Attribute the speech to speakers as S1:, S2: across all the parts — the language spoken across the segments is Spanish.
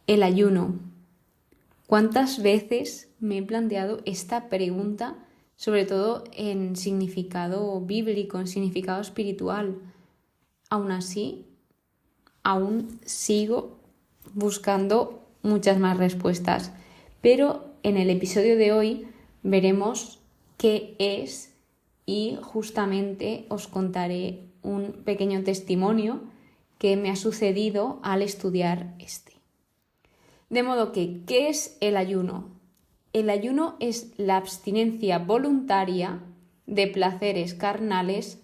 S1: El ayuno. ¿Cuántas veces me he planteado esta pregunta, sobre todo en significado bíblico, en significado espiritual? Aún así, aún sigo buscando muchas más respuestas. Pero en el episodio de hoy veremos qué es y justamente os contaré un pequeño testimonio que me ha sucedido al estudiar este. De modo que, ¿qué es el ayuno? El ayuno es la abstinencia voluntaria de placeres carnales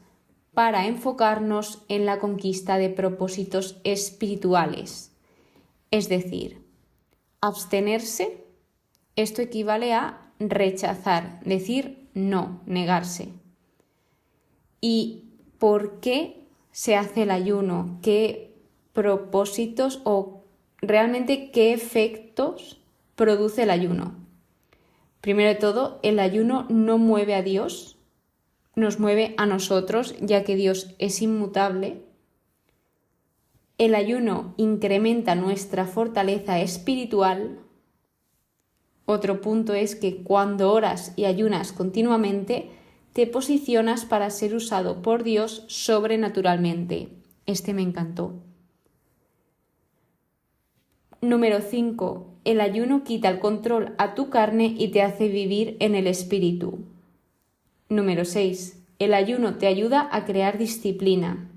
S1: para enfocarnos en la conquista de propósitos espirituales. Es decir, abstenerse, esto equivale a rechazar, decir no, negarse. ¿Y por qué se hace el ayuno? ¿Qué propósitos o realmente qué efectos produce el ayuno? Primero de todo, el ayuno no mueve a Dios, nos mueve a nosotros, ya que Dios es inmutable. El ayuno incrementa nuestra fortaleza espiritual. Otro punto es que cuando oras y ayunas continuamente, te posicionas para ser usado por Dios sobrenaturalmente. Este me encantó. Número 5. El ayuno quita el control a tu carne y te hace vivir en el espíritu. Número 6. El ayuno te ayuda a crear disciplina.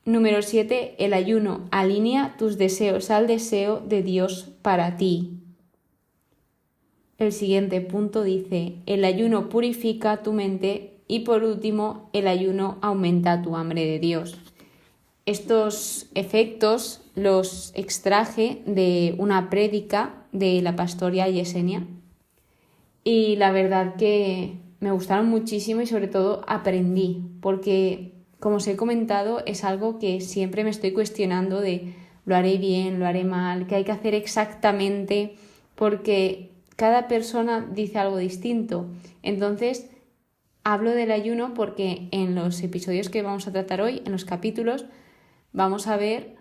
S1: Número 7. El ayuno alinea tus deseos al deseo de Dios para ti. El siguiente punto dice, el ayuno purifica tu mente y por último, el ayuno aumenta tu hambre de Dios. Estos efectos los extraje de una prédica de la pastora Yesenia y la verdad que me gustaron muchísimo y sobre todo aprendí porque, como os he comentado, es algo que siempre me estoy cuestionando de lo haré bien, lo haré mal, qué hay que hacer exactamente porque cada persona dice algo distinto. Entonces, hablo del ayuno porque en los episodios que vamos a tratar hoy, en los capítulos, vamos a ver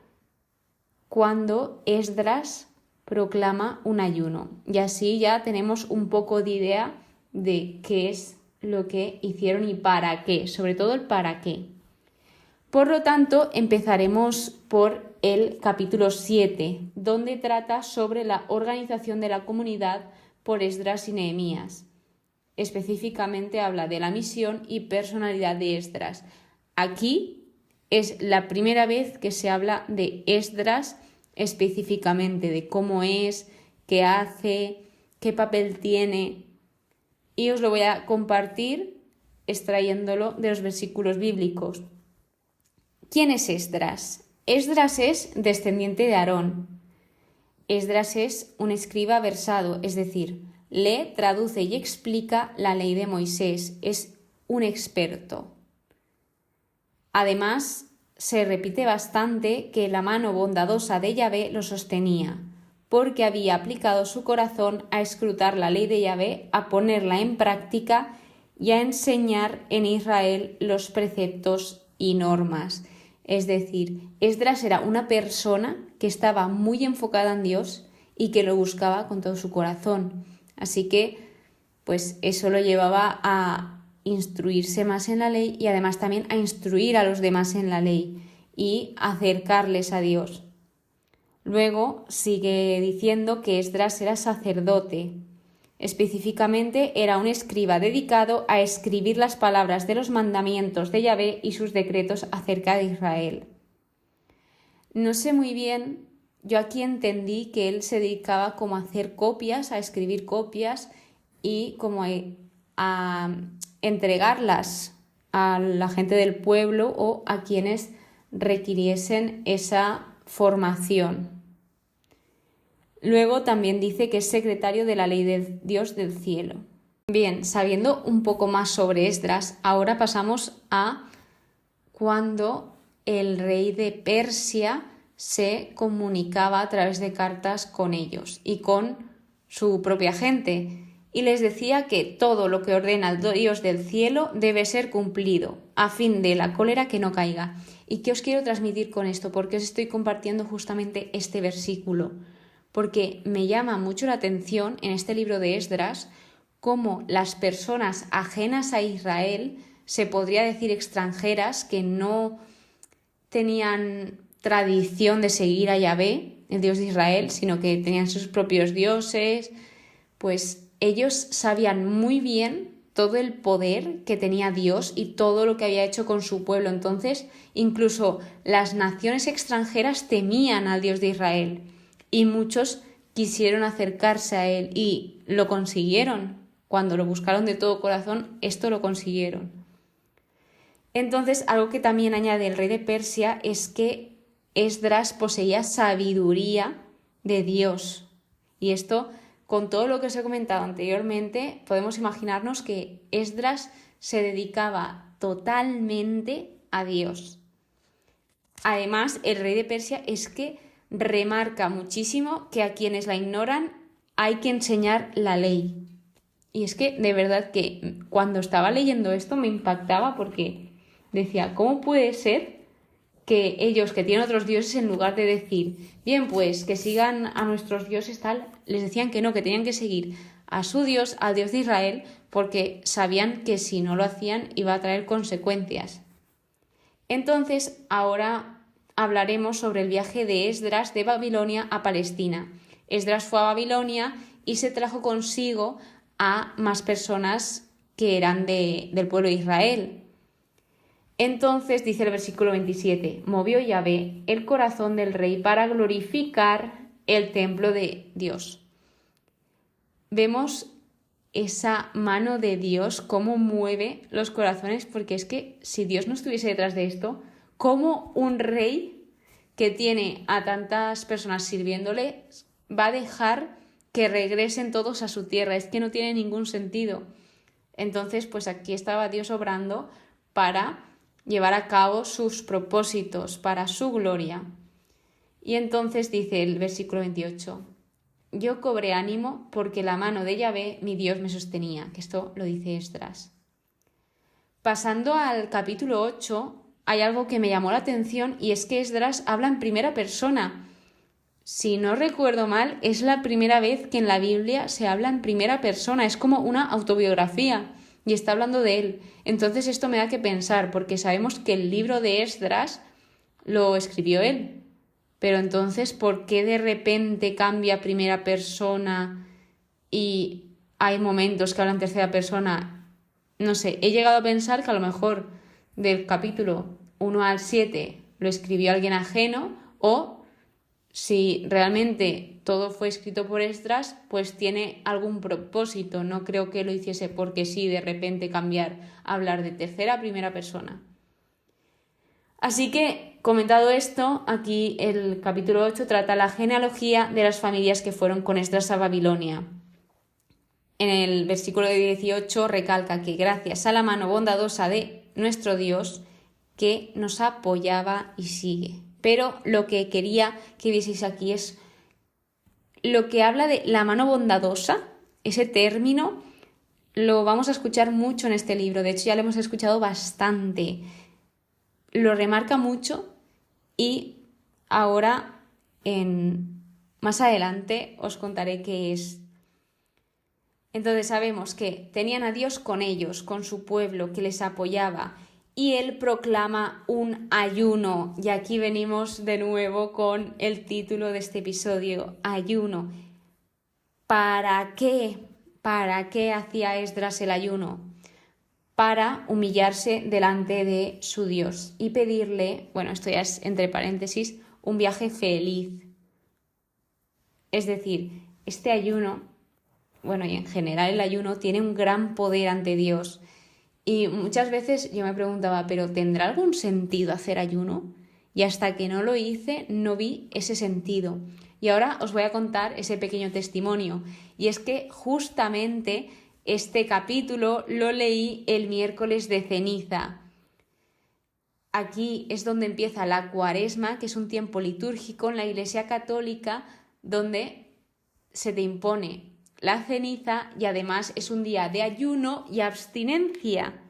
S1: cuando Esdras proclama un ayuno. Y así ya tenemos un poco de idea de qué es lo que hicieron y para qué, sobre todo el para qué. Por lo tanto, empezaremos por el capítulo 7, donde trata sobre la organización de la comunidad por Esdras y Nehemías. Específicamente habla de la misión y personalidad de Esdras. Aquí es la primera vez que se habla de Esdras específicamente, de cómo es, qué hace, qué papel tiene. Y os lo voy a compartir extrayéndolo de los versículos bíblicos. ¿Quién es Esdras? Esdras es descendiente de Aarón. Esdras es un escriba versado, es decir, lee, traduce y explica la ley de Moisés. Es un experto. Además, se repite bastante que la mano bondadosa de Yahvé lo sostenía, porque había aplicado su corazón a escrutar la ley de Yahvé, a ponerla en práctica y a enseñar en Israel los preceptos y normas. Es decir, Esdras era una persona que estaba muy enfocada en Dios y que lo buscaba con todo su corazón. Así que, pues eso lo llevaba a instruirse más en la ley y además también a instruir a los demás en la ley y acercarles a Dios. Luego sigue diciendo que Esdras era sacerdote. Específicamente era un escriba dedicado a escribir las palabras de los mandamientos de Yahvé y sus decretos acerca de Israel. No sé muy bien, yo aquí entendí que él se dedicaba como a hacer copias, a escribir copias y como a entregarlas a la gente del pueblo o a quienes requiriesen esa formación. Luego también dice que es secretario de la ley de Dios del cielo. Bien, sabiendo un poco más sobre Esdras, ahora pasamos a cuando el rey de Persia se comunicaba a través de cartas con ellos y con su propia gente. Y les decía que todo lo que ordena el Dios del cielo debe ser cumplido, a fin de la cólera que no caiga. ¿Y qué os quiero transmitir con esto? ¿Por qué os estoy compartiendo justamente este versículo? Porque me llama mucho la atención en este libro de Esdras cómo las personas ajenas a Israel, se podría decir extranjeras, que no tenían tradición de seguir a Yahvé, el Dios de Israel, sino que tenían sus propios dioses, pues ellos sabían muy bien todo el poder que tenía Dios y todo lo que había hecho con su pueblo. Entonces, incluso las naciones extranjeras temían al Dios de Israel y muchos quisieron acercarse a él y lo consiguieron. Cuando lo buscaron de todo corazón, esto lo consiguieron. Entonces, algo que también añade el rey de Persia es que Esdras poseía sabiduría de Dios. Y esto, con todo lo que os he comentado anteriormente, podemos imaginarnos que Esdras se dedicaba totalmente a Dios. Además, el rey de Persia es que remarca muchísimo que a quienes la ignoran hay que enseñar la ley. Y es que de verdad que cuando estaba leyendo esto me impactaba porque decía, ¿cómo puede ser que ellos que tienen otros dioses, en lugar de decir, bien, pues que sigan a nuestros dioses tal, les decían que no, que tenían que seguir a su Dios, al Dios de Israel, porque sabían que si no lo hacían iba a traer consecuencias? Entonces, ahora hablaremos sobre el viaje de Esdras de Babilonia a Palestina. Esdras fue a Babilonia y se trajo consigo a más personas que eran del pueblo de Israel. Entonces dice el versículo 27, movió Yahvé el corazón del rey para glorificar el templo de Dios. Vemos esa mano de Dios, cómo mueve los corazones, porque es que si Dios no estuviese detrás de esto, ¿cómo un rey que tiene a tantas personas sirviéndole va a dejar que regresen todos a su tierra? Es que no tiene ningún sentido. Entonces, pues aquí estaba Dios obrando para llevar a cabo sus propósitos, para su gloria. Y entonces dice el versículo 28, yo cobré ánimo porque la mano de Yahvé, mi Dios, me sostenía, que esto lo dice Esdras. Pasando al capítulo 8, hay algo que me llamó la atención y es que Esdras habla en primera persona. Si no recuerdo mal, es la primera vez que en la Biblia se habla en primera persona, es como una autobiografía y está hablando de él. Entonces esto me da que pensar, porque sabemos que el libro de Esdras lo escribió él. Pero entonces, ¿por qué de repente cambia a primera persona y hay momentos que habla en tercera persona? No sé, he llegado a pensar que a lo mejor del capítulo 1 al 7 lo escribió alguien ajeno, o si realmente todo fue escrito por Esdras, pues tiene algún propósito. No creo que lo hiciese porque sí, de repente cambiar a hablar de tercera a primera persona. Así que, comentado esto, aquí el capítulo 8 trata la genealogía de las familias que fueron con Esdras a Babilonia. En el versículo 18 recalca que gracias a la mano bondadosa de nuestro Dios, que nos apoyaba y sigue. Pero lo que quería que vieseis aquí es lo que habla de la mano bondadosa. Ese término lo vamos a escuchar mucho en este libro, de hecho ya lo hemos escuchado bastante. Lo remarca mucho y ahora más adelante os contaré qué es. Entonces sabemos que tenían a Dios con ellos, con su pueblo que les apoyaba, y él proclama un ayuno. Y aquí venimos de nuevo con el título de este episodio, ayuno. ¿Para qué? ¿Para qué hacía Esdras el ayuno? Para humillarse delante de su Dios y pedirle, bueno, esto ya es entre paréntesis, un viaje feliz. Es decir, este ayuno, bueno, y en general el ayuno tiene un gran poder ante Dios. Y muchas veces yo me preguntaba, ¿pero tendrá algún sentido hacer ayuno? Y hasta que no lo hice, no vi ese sentido. Y ahora os voy a contar ese pequeño testimonio. Y es que justamente este capítulo lo leí el miércoles de ceniza. Aquí es donde empieza la Cuaresma, que es un tiempo litúrgico en la Iglesia Católica donde se te impone la ceniza y además es un día de ayuno y abstinencia.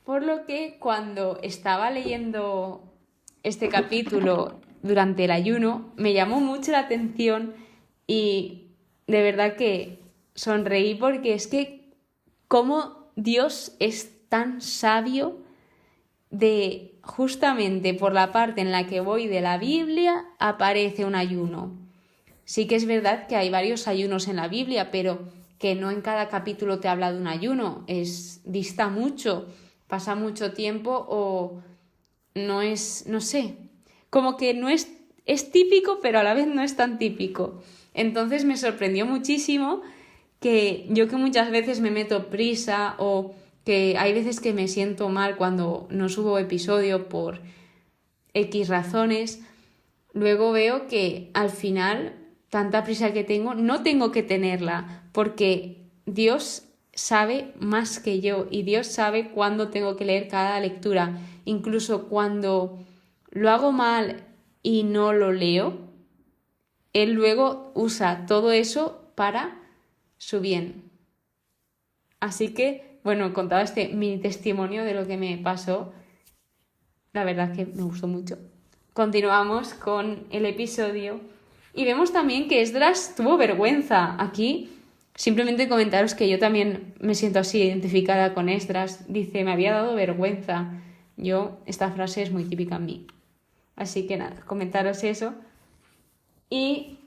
S1: Por lo que cuando estaba leyendo este capítulo durante el ayuno, me llamó mucho la atención y de verdad que sonreí porque es que cómo Dios es tan sabio de justamente por la parte en la que voy de la Biblia aparece un ayuno. Sí que es verdad que hay varios ayunos en la Biblia, pero que no en cada capítulo te habla de un ayuno, dista mucho, pasa mucho tiempo o no es, no sé, como que no es típico, pero a la vez no es tan típico. Entonces me sorprendió muchísimo que yo, que muchas veces me meto prisa o que hay veces que me siento mal cuando no subo episodio por X razones, luego veo que al final tanta prisa que tengo no tengo que tenerla, porque Dios sabe más que yo y Dios sabe cuándo tengo que leer cada lectura. Incluso cuando lo hago mal y no lo leo, Él luego usa todo eso para su bien. Así que, bueno, contaba este mini testimonio de lo que me pasó. La verdad que me gustó mucho. Continuamos con el episodio y vemos también que Esdras tuvo vergüenza. Aquí simplemente comentaros que yo también me siento así identificada con Esdras. Dice, me había dado vergüenza. Esta frase es muy típica en mí. Así que nada, comentaros eso. Y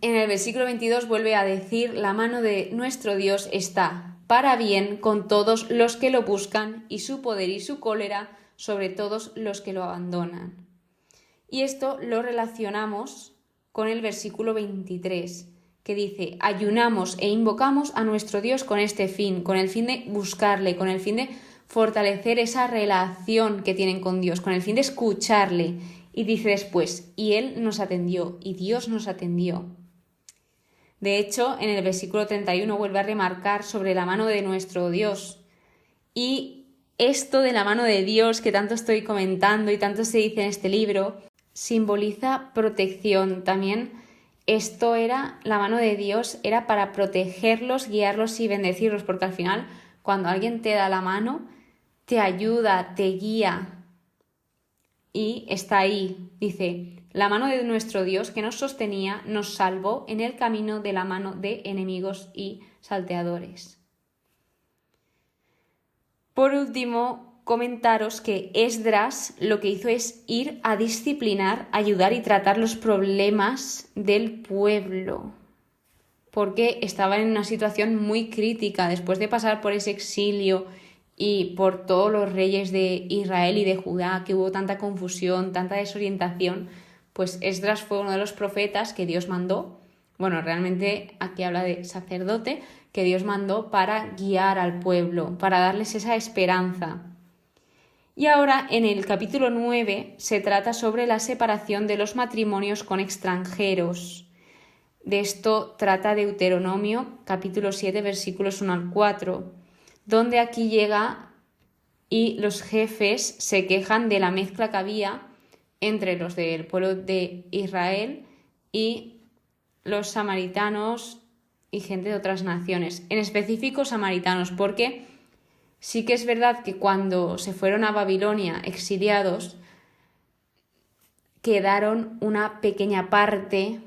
S1: en el versículo 22 vuelve a decir, la mano de nuestro Dios está para bien con todos los que lo buscan y su poder y su cólera sobre todos los que lo abandonan. Y esto lo relacionamos con el versículo 23, que dice, ayunamos e invocamos a nuestro Dios con este fin, con el fin de buscarle, con el fin de fortalecer esa relación que tienen con Dios, con el fin de escucharle. Y dice después, y Él nos atendió, y Dios nos atendió. De hecho, en el versículo 31 vuelve a remarcar sobre la mano de nuestro Dios. Y esto de la mano de Dios que tanto estoy comentando y tanto se dice en este libro, simboliza protección. También la mano de Dios era para protegerlos, guiarlos y bendecirlos, porque al final cuando alguien te da la mano, te ayuda, te guía y está ahí. Dice, la mano de nuestro Dios que nos sostenía nos salvó en el camino de la mano de enemigos y salteadores. Por último, comentaros que Esdras lo que hizo es ir a disciplinar, ayudar y tratar los problemas del pueblo, porque estaban en una situación muy crítica después de pasar por ese exilio y por todos los reyes de Israel y de Judá, que hubo tanta confusión, tanta desorientación. Pues Esdras fue uno de los profetas que Dios mandó, bueno, realmente aquí habla de sacerdote, que Dios mandó para guiar al pueblo, para darles esa esperanza. Y ahora en el capítulo 9 se trata sobre la separación de los matrimonios con extranjeros. De esto trata Deuteronomio, capítulo 7, versículos 1 al 4, donde aquí llega y los jefes se quejan de la mezcla que había entre los del pueblo de Israel y los samaritanos y gente de otras naciones, en específico samaritanos, porque sí que es verdad que cuando se fueron a Babilonia exiliados, quedaron una pequeña parte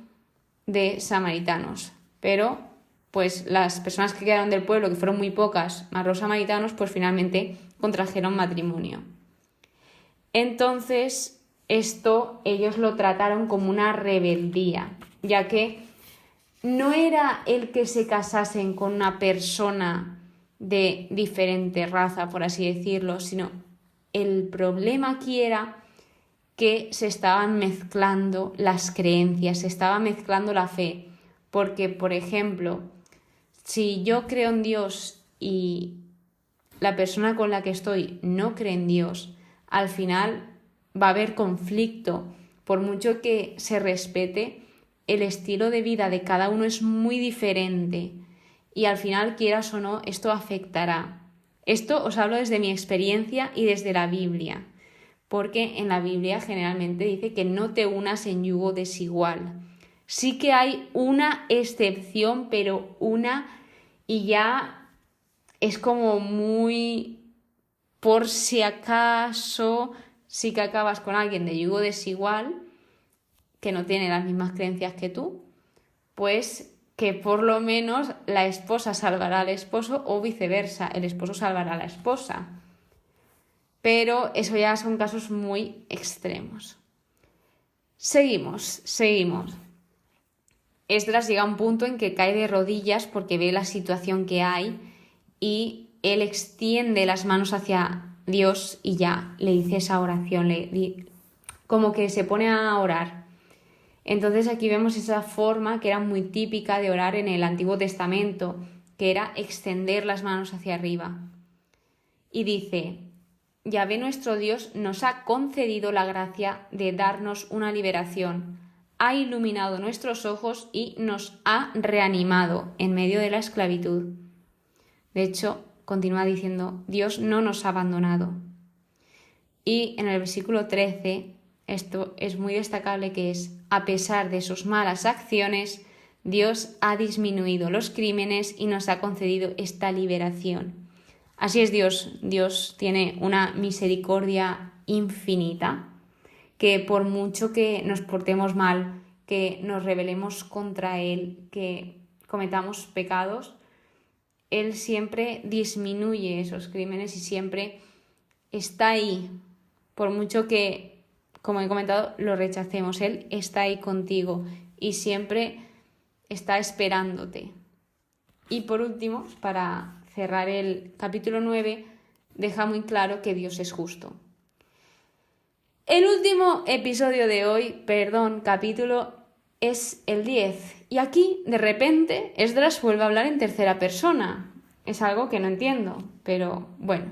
S1: de samaritanos, pero pues las personas que quedaron del pueblo, que fueron muy pocas, más los samaritanos, pues finalmente contrajeron matrimonio. Entonces, esto ellos lo trataron como una rebeldía, ya que no era el que se casasen con una persona de diferente raza, por así decirlo, sino el problema aquí era que se estaban mezclando las creencias, se estaba mezclando la fe, porque, por ejemplo, si yo creo en Dios y la persona con la que estoy no cree en Dios, al final va a haber conflicto. Por mucho que se respete, el estilo de vida de cada uno es muy diferente y al final, quieras o no, esto afectará. Esto os hablo desde mi experiencia y desde la Biblia, porque en la Biblia generalmente dice que no te unas en yugo desigual. Sí que hay una excepción, pero una, y ya es como muy por si acaso sí que acabas con alguien de yugo desigual, que no tiene las mismas creencias que tú, pues que por lo menos la esposa salvará al esposo o viceversa, el esposo salvará a la esposa. Pero eso ya son casos muy extremos. Seguimos. Esdras llega a un punto en que cae de rodillas porque ve la situación que hay y él extiende las manos hacia Dios y ya le dice esa oración, como que se pone a orar. Entonces aquí vemos esa forma que era muy típica de orar en el Antiguo Testamento, que era extender las manos hacia arriba. Y dice: Yahvé nuestro Dios nos ha concedido la gracia de darnos una liberación, ha iluminado nuestros ojos y nos ha reanimado en medio de la esclavitud. De hecho, continúa diciendo: Dios no nos ha abandonado. Y en el versículo 13, esto es muy destacable, que es: a pesar de sus malas acciones, Dios ha disminuido los crímenes y nos ha concedido esta liberación. Así es Dios. Dios tiene una misericordia infinita, que por mucho que nos portemos mal, que nos rebelemos contra Él, que cometamos pecados, Él siempre disminuye esos crímenes y siempre está ahí. Por mucho que, como he comentado, lo rechacemos, Él está ahí contigo y siempre está esperándote. Y por último, para cerrar el capítulo 9, deja muy claro que Dios es justo. El último episodio de hoy, capítulo, es el 10. Y aquí, de repente, Esdras vuelve a hablar en tercera persona. Es algo que no entiendo, pero bueno,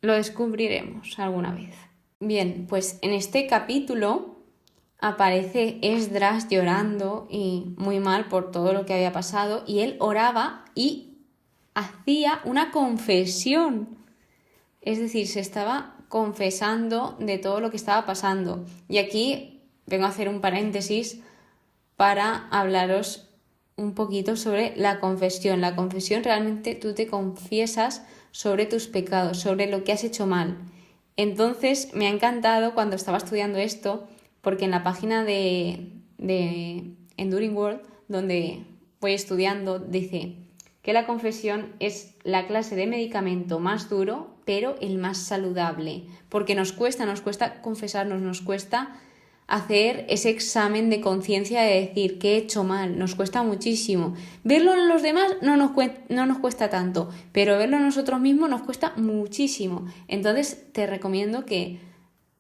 S1: lo descubriremos alguna vez. Bien, pues en este capítulo aparece Esdras llorando y muy mal por todo lo que había pasado, y él oraba y hacía una confesión. Es decir, se estaba confesando de todo lo que estaba pasando. Y aquí vengo a hacer un paréntesis para hablaros un poquito sobre la confesión. La confesión, realmente tú te confiesas sobre tus pecados, sobre lo que has hecho mal. Entonces me ha encantado cuando estaba estudiando esto, porque en la página de Enduring World, donde voy estudiando, dice que la confesión es la clase de medicamento más duro, pero el más saludable, porque nos cuesta confesarnos, nos cuesta hacer ese examen de conciencia de decir que he hecho mal, nos cuesta muchísimo. Verlo en los demás no nos cuesta tanto, pero verlo en nosotros mismos nos cuesta muchísimo. Entonces te recomiendo que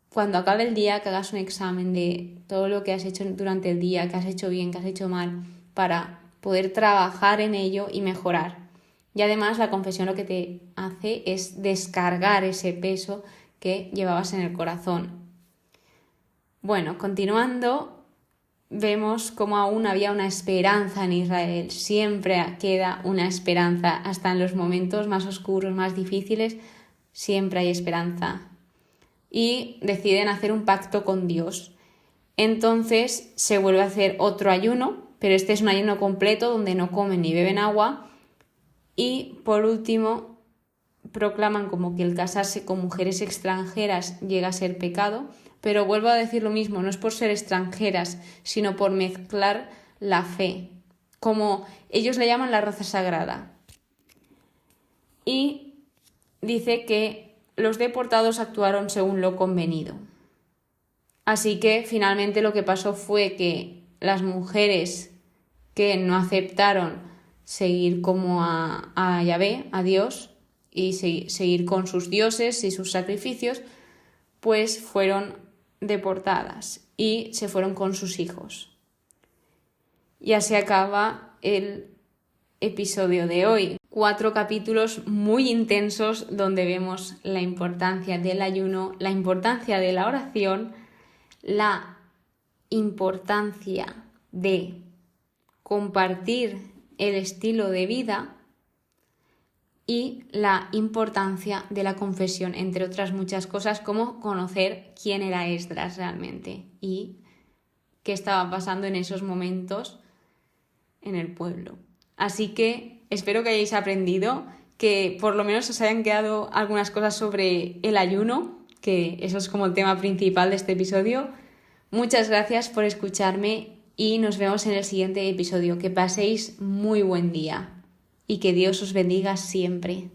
S1: cuando acabe el día, que hagas un examen de todo lo que has hecho durante el día, que has hecho bien, que has hecho mal, para poder trabajar en ello y mejorar. Y además la confesión lo que te hace es descargar ese peso que llevabas en el corazón. Bueno, continuando, vemos cómo aún había una esperanza en Israel. Siempre queda una esperanza, hasta en los momentos más oscuros, más difíciles, siempre hay esperanza. Y deciden hacer un pacto con Dios. Entonces se vuelve a hacer otro ayuno, pero este es un ayuno completo donde no comen ni beben agua. Y por último proclaman como que el casarse con mujeres extranjeras llega a ser pecado, pero vuelvo a decir lo mismo, no es por ser extranjeras, sino por mezclar la fe, como ellos le llaman la raza sagrada. Y dice que los deportados actuaron según lo convenido. Así que finalmente lo que pasó fue que las mujeres que no aceptaron seguir como a Yahvé, a Dios, y seguir con sus dioses y sus sacrificios, pues fueron deportadas y se fueron con sus hijos. Y así acaba el episodio de hoy. 4 capítulos muy intensos donde vemos la importancia del ayuno, la importancia de la oración, la importancia de compartir el estilo de vida y la importancia de la confesión, entre otras muchas cosas, como conocer quién era Esdras realmente y qué estaba pasando en esos momentos en el pueblo. Así que espero que hayáis aprendido, que por lo menos os hayan quedado algunas cosas sobre el ayuno, que eso es como el tema principal de este episodio. Muchas gracias por escucharme y nos vemos en el siguiente episodio. Que paséis muy buen día y que Dios os bendiga siempre.